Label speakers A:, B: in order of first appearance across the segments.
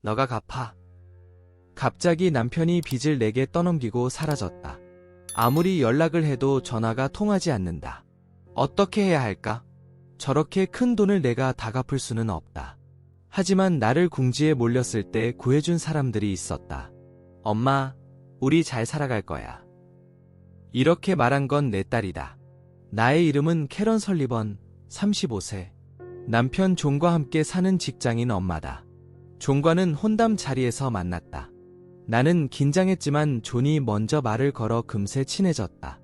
A: 너가 갚아. 갑자기 남편이 빚을 내게 떠넘기고 사라졌다. 아무리 연락을 해도 전화가 통하지 않는다. 어떻게 해야 할까? 저렇게 큰 돈을 내가 다 갚을 수는 없다. 하지만 나를 궁지에 몰렸을 때 구해준 사람들이 있었다. 엄마, 우리 잘 살아갈 거야. 이렇게 말한 건 내 딸이다. 나의 이름은 캐런 설리번, 35세. 남편 존과 함께 사는 직장인 엄마다. 존과는 혼담 자리에서 만났다. 나는 긴장했지만 존이 먼저 말을 걸어 금세 친해졌다.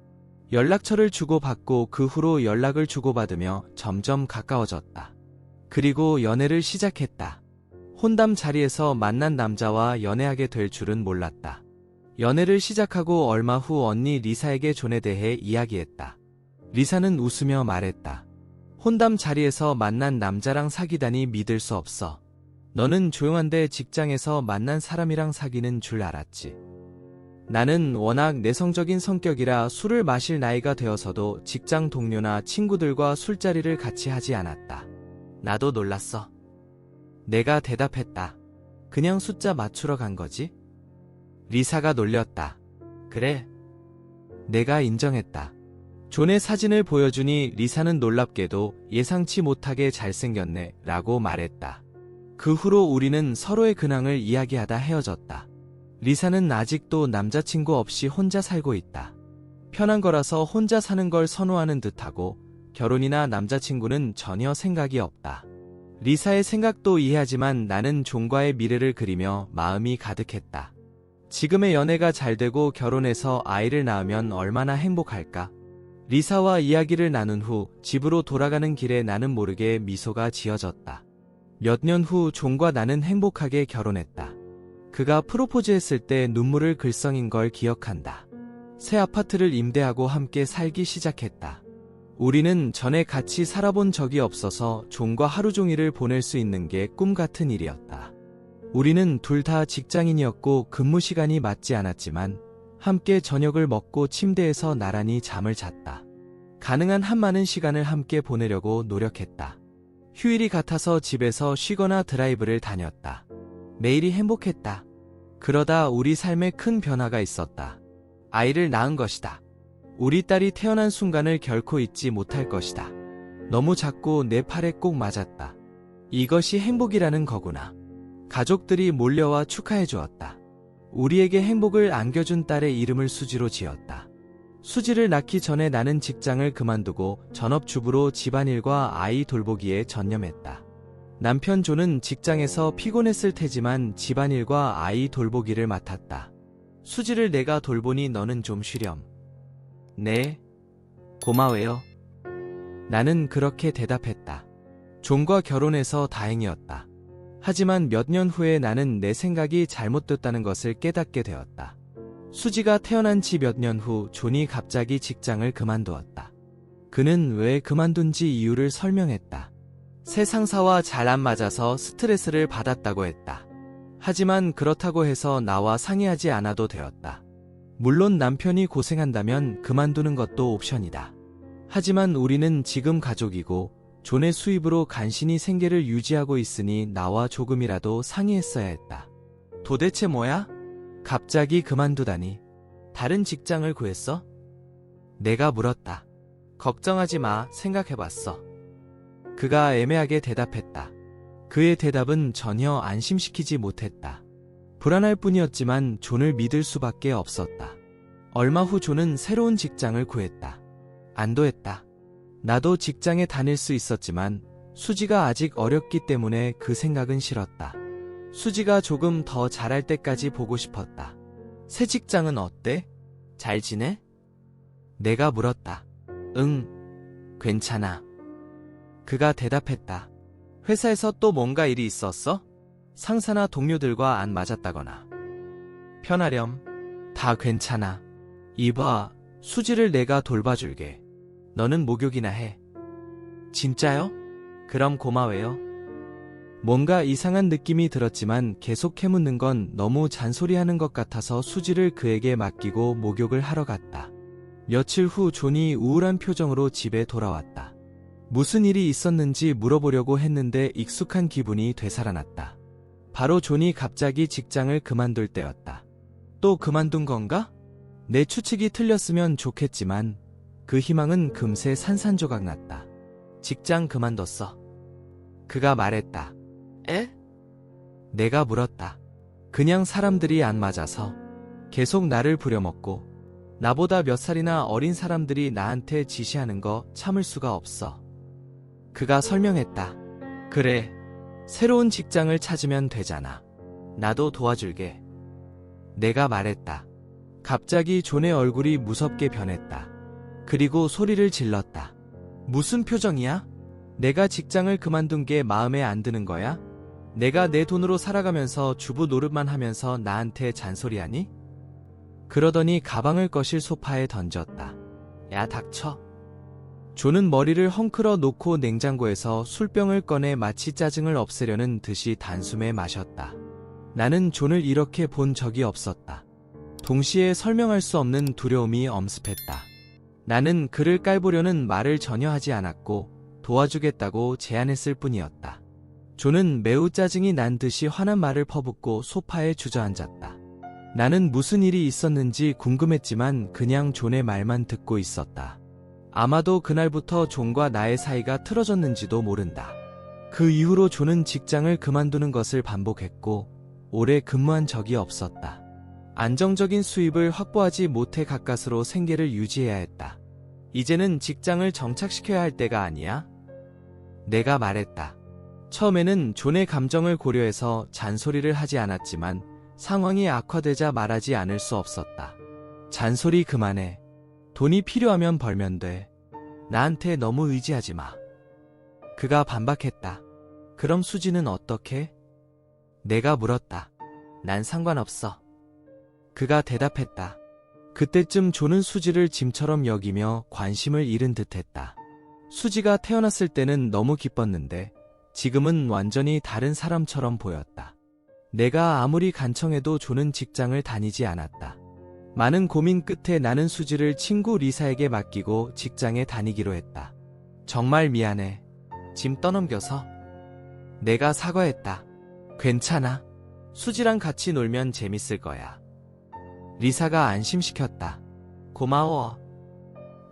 A: 연락처를 주고받고 그 후로 연락을 주고받으며 점점 가까워졌다. 그리고 연애를 시작했다. 혼담 자리에서 만난 남자와 연애하게 될 줄은 몰랐다. 연애를 시작하고 얼마 후 언니 리사에게 존에 대해 이야기했다. 리사는 웃으며 말했다. 혼담 자리에서 만난 남자랑 사귀다니 믿을 수 없어. 너는 조용한데 직장에서 만난 사람이랑 사귀는 줄 알았지. 나는 워낙 내성적인 성격이라 술을 마실 나이가 되어서도 직장 동료나 친구들과 술자리를 같이 하지 않았다. 나도 놀랐어. 내가 대답했다. 그냥 숫자 맞추러 간 거지? 리사가 놀렸다. 그래. 내가 인정했다. 존의 사진을 보여주니 리사는 놀랍게도 예상치 못하게 잘생겼네 라고 말했다. 그 후로 우리는 서로의 근황을 이야기하다 헤어졌다. 리사는 아직도 남자친구 없이 혼자 살고 있다. 편한 거라서 혼자 사는 걸 선호하는 듯하고 결혼이나 남자친구는 전혀 생각이 없다. 리사의 생각도 이해하지만 나는 존과의 미래를 그리며 마음이 가득했다. 지금의 연애가 잘 되고 결혼해서 아이를 낳으면 얼마나 행복할까? 리사와 이야기를 나눈 후 집으로 돌아가는 길에 나는 모르게 미소가 지어졌다. 몇 년 후 존과 나는 행복하게 결혼했다. 그가 프로포즈했을 때 눈물을 글썽인 걸 기억한다. 새 아파트를 임대하고 함께 살기 시작했다. 우리는 전에 같이 살아본 적이 없어서 존과 하루 종일을 보낼 수 있는 게 꿈 같은 일이었다. 우리는 둘 다 직장인이었고 근무 시간이 맞지 않았지만 함께 저녁을 먹고 침대에서 나란히 잠을 잤다. 가능한 한 많은 시간을 함께 보내려고 노력했다. 휴일이 같아서 집에서 쉬거나 드라이브를 다녔다. 매일이 행복했다. 그러다 우리 삶에 큰 변화가 있었다. 아이를 낳은 것이다. 우리 딸이 태어난 순간을 결코 잊지 못할 것이다. 너무 작고 내 팔에 꼭 맞았다. 이것이 행복이라는 거구나. 가족들이 몰려와 축하해 주었다. 우리에게 행복을 안겨준 딸의 이름을 수지로 지었다. 수지를 낳기 전에 나는 직장을 그만두고 전업주부로 집안일과 아이 돌보기에 전념했다. 남편 존은 직장에서 피곤했을 테지만 집안일과 아이 돌보기를 맡았다. 수지를 내가 돌보니 너는 좀 쉬렴. 네, 고마워요. 나는 그렇게 대답했다. 존과 결혼해서 다행이었다. 하지만 몇 년 후에 나는 내 생각이 잘못됐다는 것을 깨닫게 되었다. 수지가 태어난 지 몇 년 후 존이 갑자기 직장을 그만두었다. 그는 왜 그만둔지 이유를 설명했다. 새 상사와 잘 안 맞아서 스트레스를 받았다고 했다. 하지만 그렇다고 해서 나와 상의하지 않아도 되었다. 물론 남편이 고생한다면 그만두는 것도 옵션이다. 하지만 우리는 지금 가족이고 존의 수입으로 간신히 생계를 유지하고 있으니 나와 조금이라도 상의했어야 했다. 도대체 뭐야? 갑자기 그만두다니. 다른 직장을 구했어? 내가 물었다. 걱정하지 마, 생각해봤어. 그가 애매하게 대답했다. 그의 대답은 전혀 안심시키지 못했다. 불안할 뿐이었지만 존을 믿을 수밖에 없었다. 얼마 후 존은 새로운 직장을 구했다. 안도했다. 나도 직장에 다닐 수 있었지만 수지가 아직 어렸기 때문에 그 생각은 싫었다. 수지가 조금 더 잘할 때까지 보고 싶었다. 새 직장은 어때? 잘 지내? 내가 물었다. 응, 괜찮아. 그가 대답했다. 회사에서 또 뭔가 일이 있었어? 상사나 동료들과 안 맞았다거나. 편하렴. 다 괜찮아. 이봐, 수지를 내가 돌봐줄게. 너는 목욕이나 해. 진짜요? 그럼 고마워요. 뭔가 이상한 느낌이 들었지만 계속 캐묻는 건 너무 잔소리하는 것 같아서 수지를 그에게 맡기고 목욕을 하러 갔다. 며칠 후 존이 우울한 표정으로 집에 돌아왔다. 무슨 일이 있었는지 물어보려고 했는데 익숙한 기분이 되살아났다. 바로 존이 갑자기 직장을 그만둘 때였다. 또 그만둔 건가? 내 추측이 틀렸으면 좋겠지만 그 희망은 금세 산산조각 났다. 직장 그만뒀어. 그가 말했다. 에? 내가 물었다. 그냥 사람들이 안 맞아서 계속 나를 부려먹고 나보다 몇 살이나 어린 사람들이 나한테 지시하는 거 참을 수가 없어. 그가 설명했다. 그래, 새로운 직장을 찾으면 되잖아. 나도 도와줄게. 내가 말했다. 갑자기 존의 얼굴이 무섭게 변했다. 그리고 소리를 질렀다. 무슨 표정이야? 내가 직장을 그만둔 게 마음에 안 드는 거야? 내가 내 돈으로 살아가면서 주부 노릇만 하면서 나한테 잔소리하니? 그러더니 가방을 거실 소파에 던졌다. 야, 닥쳐. 존은 머리를 헝클어 놓고 냉장고에서 술병을 꺼내 마치 짜증을 없애려는 듯이 단숨에 마셨다. 나는 존을 이렇게 본 적이 없었다. 동시에 설명할 수 없는 두려움이 엄습했다. 나는 그를 깔보려는 말을 전혀 하지 않았고 도와주겠다고 제안했을 뿐이었다. 존은 매우 짜증이 난 듯이 화난 말을 퍼붓고 소파에 주저앉았다. 나는 무슨 일이 있었는지 궁금했지만 그냥 존의 말만 듣고 있었다. 아마도 그날부터 존과 나의 사이가 틀어졌는지도 모른다. 그 이후로 존은 직장을 그만두는 것을 반복했고 오래 근무한 적이 없었다. 안정적인 수입을 확보하지 못해 가까스로 생계를 유지해야 했다. 이제는 직장을 정착시켜야 할 때가 아니야? 내가 말했다. 처음에는 존의 감정을 고려해서 잔소리를 하지 않았지만 상황이 악화되자 말하지 않을 수 없었다. 잔소리 그만해. 돈이 필요하면 벌면 돼. 나한테 너무 의지하지 마. 그가 반박했다. 그럼 수지는 어떻게? 내가 물었다. 난 상관없어. 그가 대답했다. 그때쯤 존은 수지를 짐처럼 여기며 관심을 잃은 듯했다. 수지가 태어났을 때는 너무 기뻤는데 지금은 완전히 다른 사람처럼 보였다. 내가 아무리 간청해도 존은 직장을 다니지 않았다. 많은 고민 끝에 나는 수지를 친구 리사에게 맡기고 직장에 다니기로 했다. 정말 미안해. 짐 떠넘겨서. 내가 사과했다. 괜찮아. 수지랑 같이 놀면 재밌을 거야. 리사가 안심시켰다. 고마워.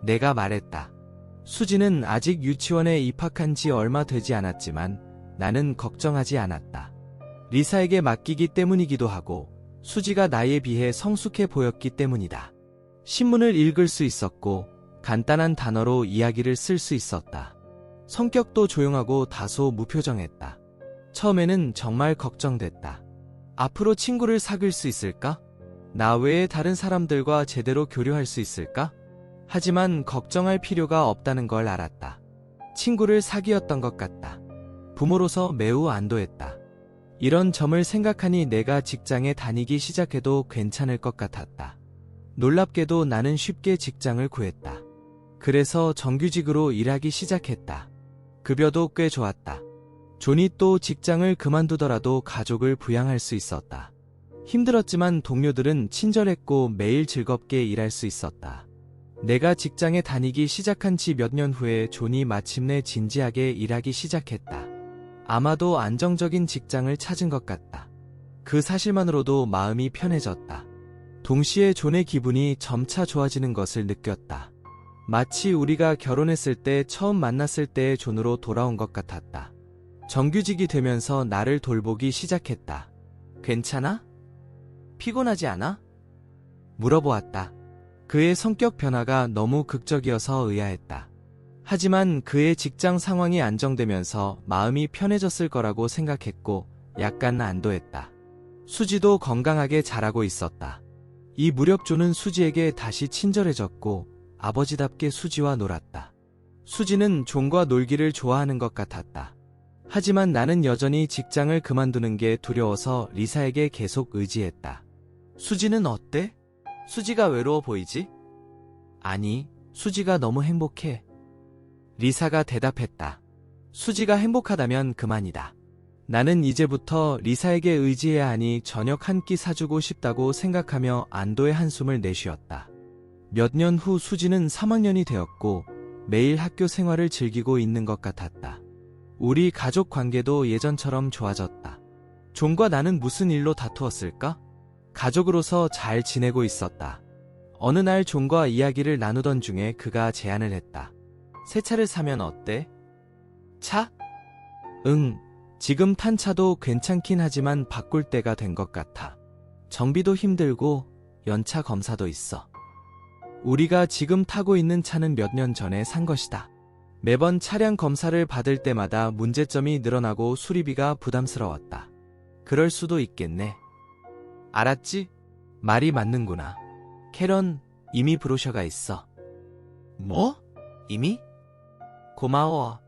A: 내가 말했다. 수지는 아직 유치원에 입학한 지 얼마 되지 않았지만 나는 걱정하지 않았다. 리사에게 맡기기 때문이기도 하고 수지가 나에 비해 성숙해 보였기 때문이다. 신문을 읽을 수 있었고 간단한 단어로 이야기를 쓸 수 있었다. 성격도 조용하고 다소 무표정했다. 처음에는 정말 걱정됐다. 앞으로 친구를 사귈 수 있을까? 나 외에 다른 사람들과 제대로 교류할 수 있을까? 하지만 걱정할 필요가 없다는 걸 알았다. 친구를 사귀었던 것 같다. 부모로서 매우 안도했다. 이런 점을 생각하니 내가 직장에 다니기 시작해도 괜찮을 것 같았다. 놀랍게도 나는 쉽게 직장을 구했다. 그래서 정규직으로 일하기 시작했다. 급여도 꽤 좋았다. 존이 또 직장을 그만두더라도 가족을 부양할 수 있었다. 힘들었지만 동료들은 친절했고 매일 즐겁게 일할 수 있었다. 내가 직장에 다니기 시작한 지 몇 년 후에 존이 마침내 진지하게 일하기 시작했다. 아마도 안정적인 직장을 찾은 것 같다. 그 사실만으로도 마음이 편해졌다. 동시에 존의 기분이 점차 좋아지는 것을 느꼈다. 마치 우리가 결혼했을 때 처음 만났을 때의 존으로 돌아온 것 같았다. 정규직이 되면서 나를 돌보기 시작했다. 괜찮아? 피곤하지 않아? 물어보았다. 그의 성격 변화가 너무 극적이어서 의아했다. 하지만 그의 직장 상황이 안정되면서 마음이 편해졌을 거라고 생각했고 약간 안도했다. 수지도 건강하게 자라고 있었다. 이 무렵 존은 수지에게 다시 친절해졌고 아버지답게 수지와 놀았다. 수지는 존과 놀기를 좋아하는 것 같았다. 하지만 나는 여전히 직장을 그만두는 게 두려워서 리사에게 계속 의지했다. 수지는 어때? 수지가 외로워 보이지? 아니, 수지가 너무 행복해. 리사가 대답했다. 수지가 행복하다면 그만이다. 나는 이제부터 리사에게 의지해야 하니 저녁 한 끼 사주고 싶다고 생각하며 안도의 한숨을 내쉬었다. 몇 년 후 수지는 3학년이 되었고 매일 학교 생활을 즐기고 있는 것 같았다. 우리 가족 관계도 예전처럼 좋아졌다. 존과 나는 무슨 일로 다투었을까? 가족으로서 잘 지내고 있었다. 어느 날 존과 이야기를 나누던 중에 그가 제안을 했다. 새 차를 사면 어때? 차? 응, 지금 탄 차도 괜찮긴 하지만 바꿀 때가 된 것 같아. 정비도 힘들고 연차 검사도 있어. 우리가 지금 타고 있는 차는 몇 년 전에 산 것이다. 매번 차량 검사를 받을 때마다 문제점이 늘어나고 수리비가 부담스러웠다. 그럴 수도 있겠네. 알았지? 말이 맞는구나. 캐런, 이미 브로셔가 있어. 뭐? 이미? 고마워.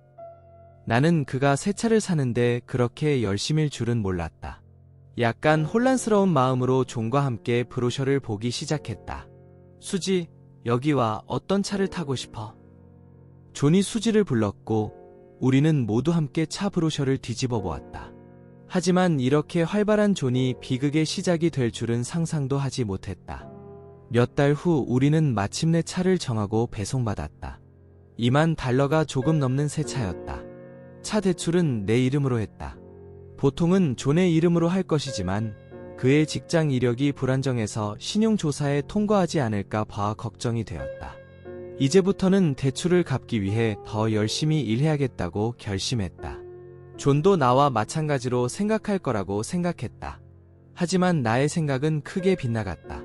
A: 나는 그가 새 차를 사는데 그렇게 열심일 줄은 몰랐다. 약간 혼란스러운 마음으로 존과 함께 브로셔를 보기 시작했다. 수지, 여기 와. 어떤 차를 타고 싶어? 존이 수지를 불렀고 우리는 모두 함께 차 브로셔를 뒤집어 보았다. 하지만 이렇게 활발한 존이 비극의 시작이 될 줄은 상상도 하지 못했다. 몇 달 후 우리는 마침내 차를 정하고 배송받았다. $20,000가 조금 넘는 새 차였다. 차 대출은 내 이름으로 했다. 보통은 존의 이름으로 할 것이지만 그의 직장 이력이 불안정해서 신용조사에 통과하지 않을까 봐 걱정이 되었다. 이제부터는 대출을 갚기 위해 더 열심히 일해야겠다고 결심했다. 존도 나와 마찬가지로 생각할 거라고 생각했다. 하지만 나의 생각은 크게 빗나갔다.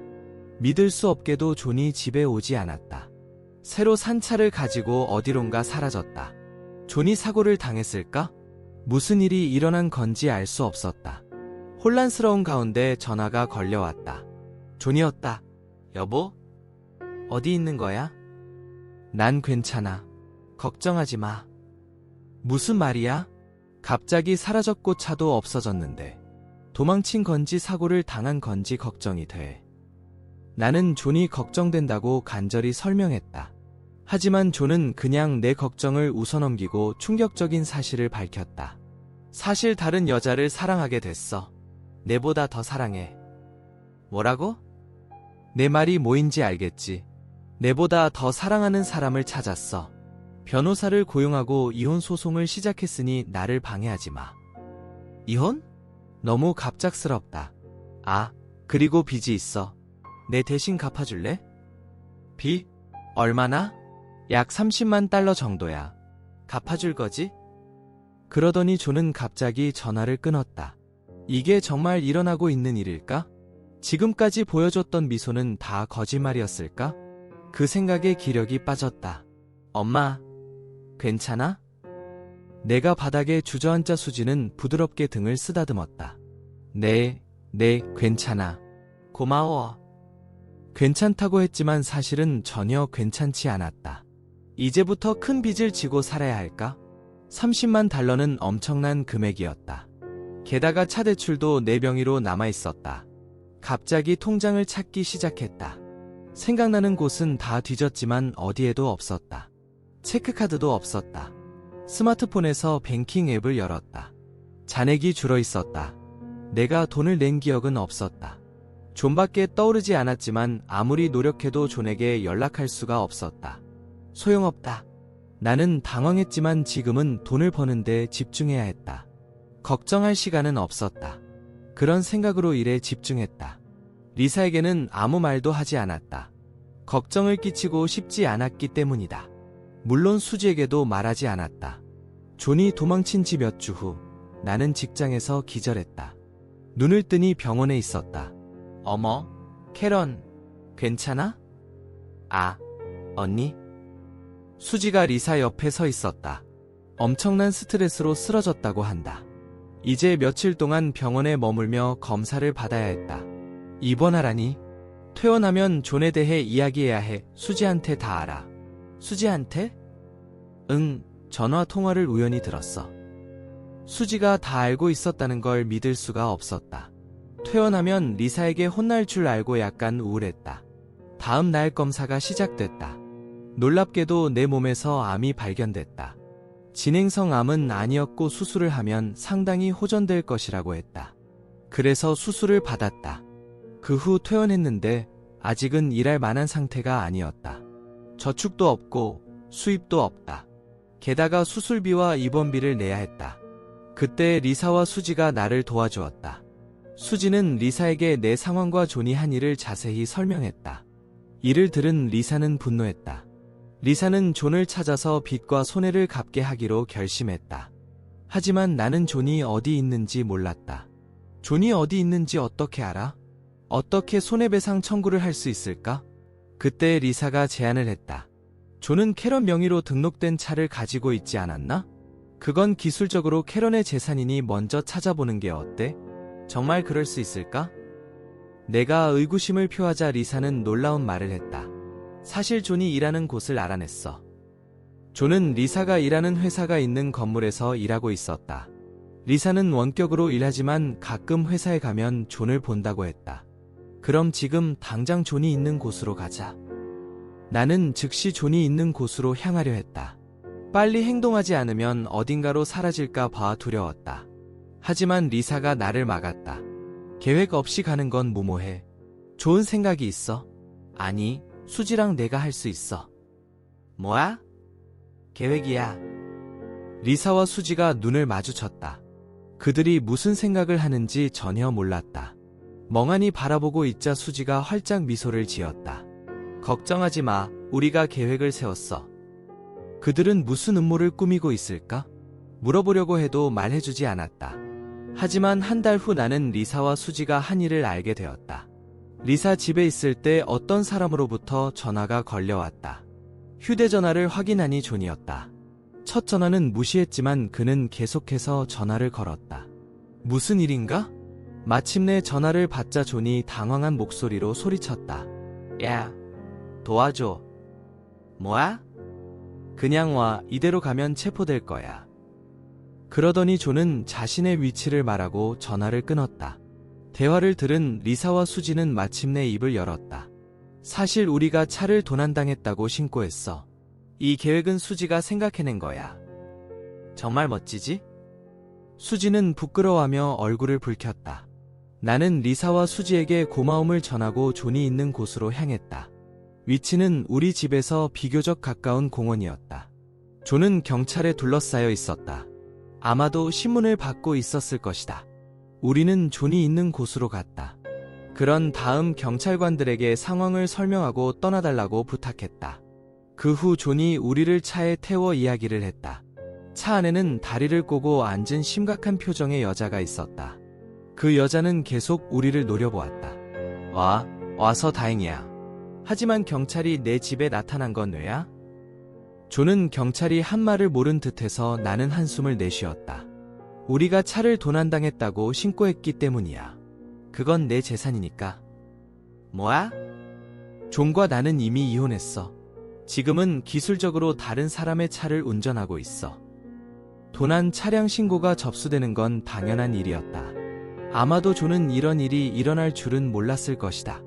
A: 믿을 수 없게도 존이 집에 오지 않았다. 새로 산 차를 가지고 어디론가 사라졌다. 존이 사고를 당했을까? 무슨 일이 일어난 건지 알 수 없었다. 혼란스러운 가운데 전화가 걸려왔다. 존이었다. 여보? 어디 있는 거야? 난 괜찮아. 걱정하지 마. 무슨 말이야? 갑자기 사라졌고 차도 없어졌는데 도망친 건지 사고를 당한 건지 걱정이 돼. 나는 존이 걱정된다고 간절히 설명했다. 하지만 존은 그냥 내 걱정을 웃어넘기고 충격적인 사실을 밝혔다. 사실 다른 여자를 사랑하게 됐어. 내보다 더 사랑해. 뭐라고? 내 말이 뭐인지 알겠지. 내보다 더 사랑하는 사람을 찾았어. 변호사를 고용하고 이혼 소송을 시작했으니 나를 방해하지 마. 이혼? 너무 갑작스럽다. 아, 그리고 빚이 있어. 내 대신 갚아줄래? 빚? 얼마나? 약 $300,000 정도야. 갚아줄 거지? 그러더니 존은 갑자기 전화를 끊었다. 이게 정말 일어나고 있는 일일까? 지금까지 보여줬던 미소는 다 거짓말이었을까? 그 생각에 기력이 빠졌다. 엄마, 괜찮아? 내가 바닥에 주저앉자 수지는 부드럽게 등을 쓰다듬었다. 네, 괜찮아. 고마워. 괜찮다고 했지만 사실은 전혀 괜찮지 않았다. 이제부터 큰 빚을 지고 살아야 할까? $300,000는 엄청난 금액이었다. 게다가 차 대출도 내 명의로 남아있었다. 갑자기 통장을 찾기 시작했다. 생각나는 곳은 다 뒤졌지만 어디에도 없었다. 체크카드도 없었다. 스마트폰에서 뱅킹 앱을 열었다. 잔액이 줄어 있었다. 내가 돈을 낸 기억은 없었다. 존밖에 떠오르지 않았지만 아무리 노력해도 존에게 연락할 수가 없었다. 소용없다. 나는 당황했지만 지금은 돈을 버는데 집중해야 했다. 걱정할 시간은 없었다. 그런 생각으로 일에 집중했다. 리사에게는 아무 말도 하지 않았다. 걱정을 끼치고 싶지 않았기 때문이다. 물론 수지에게도 말하지 않았다. 존이 도망친 지 몇 주 후 나는 직장에서 기절했다. 눈을 뜨니 병원에 있었다. 어머, 캐런, 괜찮아? 아, 언니? 수지가 리사 옆에 서 있었다. 엄청난 스트레스로 쓰러졌다고 한다. 이제 며칠 동안 병원에 머물며 검사를 받아야 했다. 입원하라니? 퇴원하면 존에 대해 이야기해야 해. 수지한테 다 알아. 수지한테? 응, 전화 통화를 우연히 들었어. 수지가 다 알고 있었다는 걸 믿을 수가 없었다. 퇴원하면 리사에게 혼날 줄 알고 약간 우울했다. 다음 날 검사가 시작됐다. 놀랍게도 내 몸에서 암이 발견됐다. 진행성 암은 아니었고 수술을 하면 상당히 호전될 것이라고 했다. 그래서 수술을 받았다. 그 후 퇴원했는데 아직은 일할 만한 상태가 아니었다. 저축도 없고 수입도 없다. 게다가 수술비와 입원비를 내야 했다. 그때 리사와 수지가 나를 도와주었다. 수지는 리사에게 내 상황과 존이 한 일을 자세히 설명했다. 이를 들은 리사는 분노했다. 리사는 존을 찾아서 빚과 손해를 갚게 하기로 결심했다. 하지만 나는 존이 어디 있는지 몰랐다. 존이 어디 있는지 어떻게 알아? 어떻게 손해배상 청구를 할 수 있을까? 그때 리사가 제안을 했다. 존은 캐런 명의로 등록된 차를 가지고 있지 않았나? 그건 기술적으로 캐런의 재산이니 먼저 찾아보는 게 어때? 정말 그럴 수 있을까? 내가 의구심을 표하자 리사는 놀라운 말을 했다. 사실 존이 일하는 곳을 알아냈어. 존은 리사가 일하는 회사가 있는 건물에서 일하고 있었다. 리사는 원격으로 일하지만 가끔 회사에 가면 존을 본다고 했다. 그럼 지금 당장 존이 있는 곳으로 가자. 나는 즉시 존이 있는 곳으로 향하려 했다. 빨리 행동하지 않으면 어딘가로 사라질까 봐 두려웠다. 하지만 리사가 나를 막았다. 계획 없이 가는 건 무모해. 좋은 생각이 있어. 아니, 수지랑 내가 할 수 있어. 뭐야? 계획이야. 리사와 수지가 눈을 마주쳤다. 그들이 무슨 생각을 하는지 전혀 몰랐다. 멍하니 바라보고 있자 수지가 활짝 미소를 지었다. 걱정하지 마. 우리가 계획을 세웠어. 그들은 무슨 음모를 꾸미고 있을까? 물어보려고 해도 말해주지 않았다. 하지만 한 달 후 나는 리사와 수지가 한 일을 알게 되었다. 리사 집에 있을 때 어떤 사람으로부터 전화가 걸려왔다. 휴대전화를 확인하니 존이었다. 첫 전화는 무시했지만 그는 계속해서 전화를 걸었다. 무슨 일인가? 마침내 전화를 받자 존이 당황한 목소리로 소리쳤다. 야, 도와줘. 뭐야? 그냥 와. 이대로 가면 체포될 거야. 그러더니 존은 자신의 위치를 말하고 전화를 끊었다. 대화를 들은 리사와 수지는 마침내 입을 열었다. 사실 우리가 차를 도난당했다고 신고했어. 이 계획은 수지가 생각해낸 거야. 정말 멋지지? 수지는 부끄러워하며 얼굴을 붉혔다. 나는 리사와 수지에게 고마움을 전하고 존이 있는 곳으로 향했다. 위치는 우리 집에서 비교적 가까운 공원이었다. 존은 경찰에 둘러싸여 있었다. 아마도 신문을 받고 있었을 것이다. 우리는 존이 있는 곳으로 갔다. 그런 다음 경찰관들에게 상황을 설명하고 떠나달라고 부탁했다. 그 후 존이 우리를 차에 태워 이야기를 했다. 차 안에는 다리를 꼬고 앉은 심각한 표정의 여자가 있었다. 그 여자는 계속 우리를 노려보았다. 와서 다행이야. 하지만 경찰이 내 집에 나타난 건 왜야? 존은 경찰이 한 말을 모른 듯해서 나는 한숨을 내쉬었다. 우리가 차를 도난당했다고 신고했기 때문이야. 그건 내 재산이니까. 뭐야? 존과 나는 이미 이혼했어. 지금은 기술적으로 다른 사람의 차를 운전하고 있어. 도난 차량 신고가 접수되는 건 당연한 일이었다. 아마도 존은 이런 일이 일어날 줄은 몰랐을 것이다.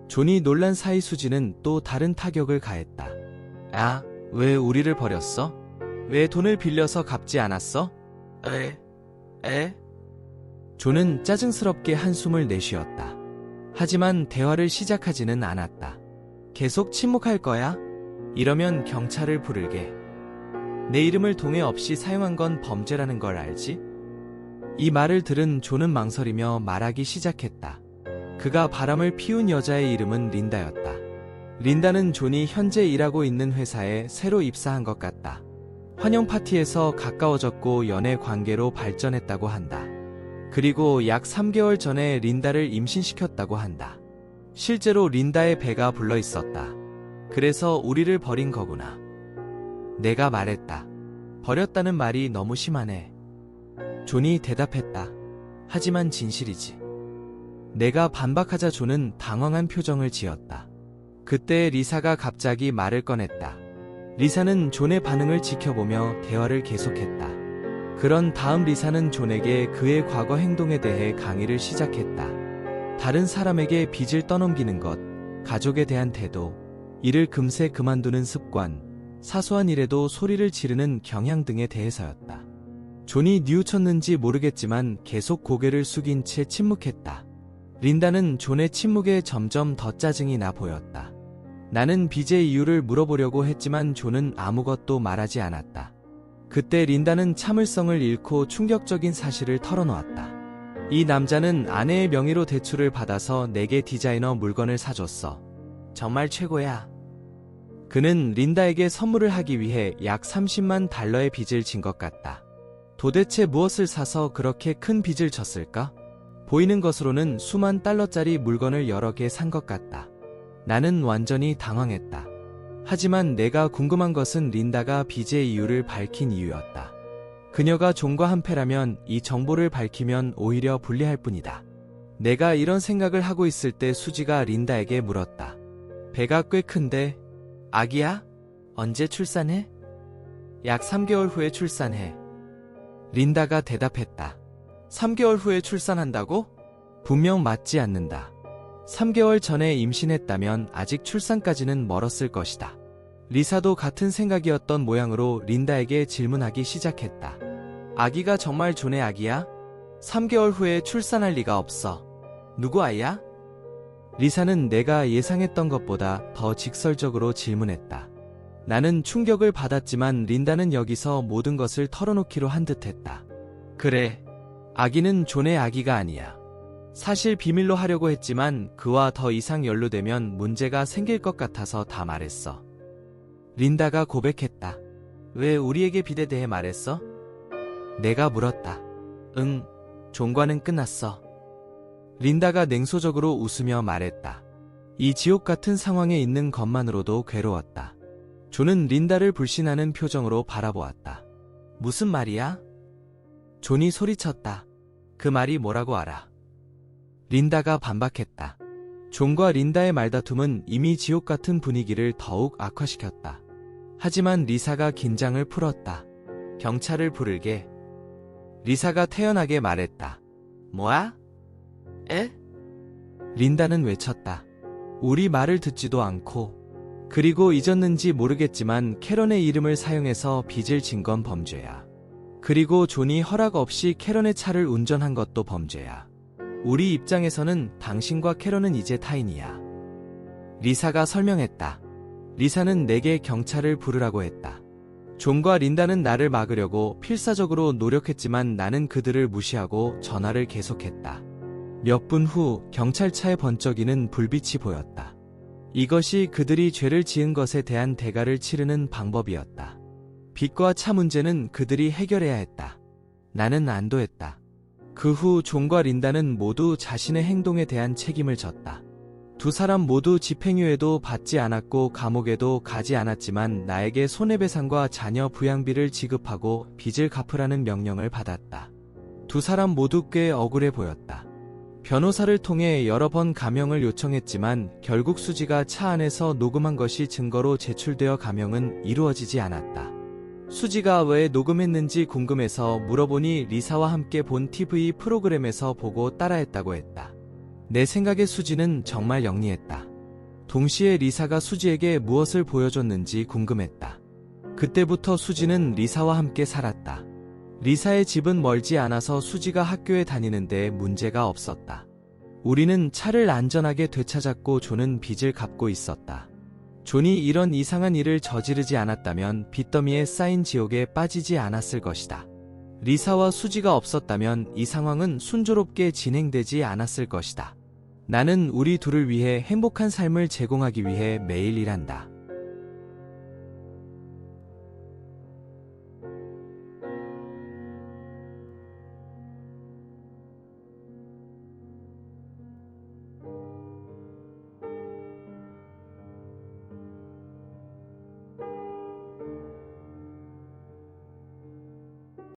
A: 존이 놀란 사이 수지는 또 다른 타격을 가했다. 야, 왜 우리를 버렸어? 왜 돈을 빌려서 갚지 않았어? 존은 짜증스럽게 한숨을 내쉬었다. 하지만 대화를 시작하지는 않았다. 계속 침묵할 거야? 이러면 경찰을 부르게. 내 이름을 동의 없이 사용한 건 범죄라는 걸 알지? 이 말을 들은 존은 망설이며 말하기 시작했다. 그가 바람을 피운 여자의 이름은 린다였다. 린다는 존이 현재 일하고 있는 회사에 새로 입사한 것 같다. 환영 파티에서 가까워졌고 연애 관계로 발전했다고 한다. 그리고 약 3개월 전에 린다를 임신시켰다고 한다. 실제로 린다의 배가 불러 있었다. 그래서 우리를 버린 거구나. 내가 말했다. 버렸다는 말이 너무 심하네. 존이 대답했다. 하지만 진실이지. 내가 반박하자 존은 당황한 표정을 지었다. 그때 리사가 갑자기 말을 꺼냈다. 리사는 존의 반응을 지켜보며 대화를 계속했다. 그런 다음 리사는 존에게 그의 과거 행동에 대해 강의를 시작했다. 다른 사람에게 빚을 떠넘기는 것, 가족에 대한 태도, 일을 금세 그만두는 습관, 사소한 일에도 소리를 지르는 경향 등에 대해서였다. 존이 뉘우쳤는지 모르겠지만 계속 고개를 숙인 채 침묵했다. 린다는 존의 침묵에 점점 더 짜증이 나 보였다. 나는 빚의 이유를 물어보려고 했지만 존은 아무것도 말하지 않았다. 그때 린다는 참을성을 잃고 충격적인 사실을 털어놓았다. 이 남자는 아내의 명의로 대출을 받아서 내게 디자이너 물건을 사줬어. 정말 최고야. 그는 린다에게 선물을 하기 위해 약 30만 달러의 빚을 진 것 같다. 도대체 무엇을 사서 그렇게 큰 빚을 졌을까? 보이는 것으로는 수만 달러짜리 물건을 여러 개 산 것 같다. 나는 완전히 당황했다. 하지만 내가 궁금한 것은 린다가 빚의 이유를 밝힌 이유였다. 그녀가 존과 한패라면 이 정보를 밝히면 오히려 불리할 뿐이다. 내가 이런 생각을 하고 있을 때 수지가 린다에게 물었다. 배가 꽤 큰데 아기야? 언제 출산해? 약 3개월 후에 출산해. 린다가 대답했다. 3개월 후에 출산한다고? 분명 맞지 않는다. 3개월 전에 임신했다면 아직 출산까지는 멀었을 것이다. 리사도 같은 생각이었던 모양으로 린다에게 질문하기 시작했다. 아기가 정말 존의 아기야? 3개월 후에 출산할 리가 없어. 누구 아이야? 리사는 내가 예상했던 것보다 더 직설적으로 질문했다. 나는 충격을 받았지만 린다는 여기서 모든 것을 털어놓기로 한 듯했다. 그래, 아기는 존의 아기가 아니야. 사실 비밀로 하려고 했지만 그와 더 이상 연루되면 문제가 생길 것 같아서 다 말했어. 린다가 고백했다. 왜 우리에게 빚에 대해 말했어? 내가 물었다. 응, 존과는 끝났어. 린다가 냉소적으로 웃으며 말했다. 이 지옥 같은 상황에 있는 것만으로도 괴로웠다. 존은 린다를 불신하는 표정으로 바라보았다. 무슨 말이야? 존이 소리쳤다. 그 말이 뭐라고 알아? 린다가 반박했다. 존과 린다의 말다툼은 이미 지옥 같은 분위기를 더욱 악화시켰다. 하지만 리사가 긴장을 풀었다. 경찰을 부르게. 리사가 태연하게 말했다. 뭐야? 에? 린다는 외쳤다. 우리 말을 듣지도 않고. 그리고 잊었는지 모르겠지만 캐런의 이름을 사용해서 빚을 진 건 범죄야. 그리고 존이 허락 없이 캐런의 차를 운전한 것도 범죄야. 우리 입장에서는 당신과 캐런은 이제 타인이야. 리사가 설명했다. 리사는 내게 경찰을 부르라고 했다. 존과 린다는 나를 막으려고 필사적으로 노력했지만 나는 그들을 무시하고 전화를 계속했다. 몇 분 후 경찰차에 번쩍이는 불빛이 보였다. 이것이 그들이 죄를 지은 것에 대한 대가를 치르는 방법이었다. 빚과 차 문제는 그들이 해결해야 했다. 나는 안도했다. 그 후 존과 린다는 모두 자신의 행동에 대한 책임을 졌다. 두 사람 모두 집행유예도 받지 않았고 감옥에도 가지 않았지만 나에게 손해배상과 자녀 부양비를 지급하고 빚을 갚으라는 명령을 받았다. 두 사람 모두 꽤 억울해 보였다. 변호사를 통해 여러 번 감형을 요청했지만 결국 수지가 차 안에서 녹음한 것이 증거로 제출되어 감형은 이루어지지 않았다. 수지가 왜 녹음했는지 궁금해서 물어보니 리사와 함께 본 TV 프로그램에서 보고 따라했다고 했다. 내 생각에 수지는 정말 영리했다. 동시에 리사가 수지에게 무엇을 보여줬는지 궁금했다. 그때부터 수지는 리사와 함께 살았다. 리사의 집은 멀지 않아서 수지가 학교에 다니는데 문제가 없었다. 우리는 차를 안전하게 되찾았고 존은 빚을 갚고 있었다. 존이 이런 이상한 일을 저지르지 않았다면 빚더미에 쌓인 지옥에 빠지지 않았을 것이다. 리사와 수지가 없었다면 이 상황은 순조롭게 진행되지 않았을 것이다. 나는 우리 둘을 위해 행복한 삶을 제공하기 위해 매일 일한다.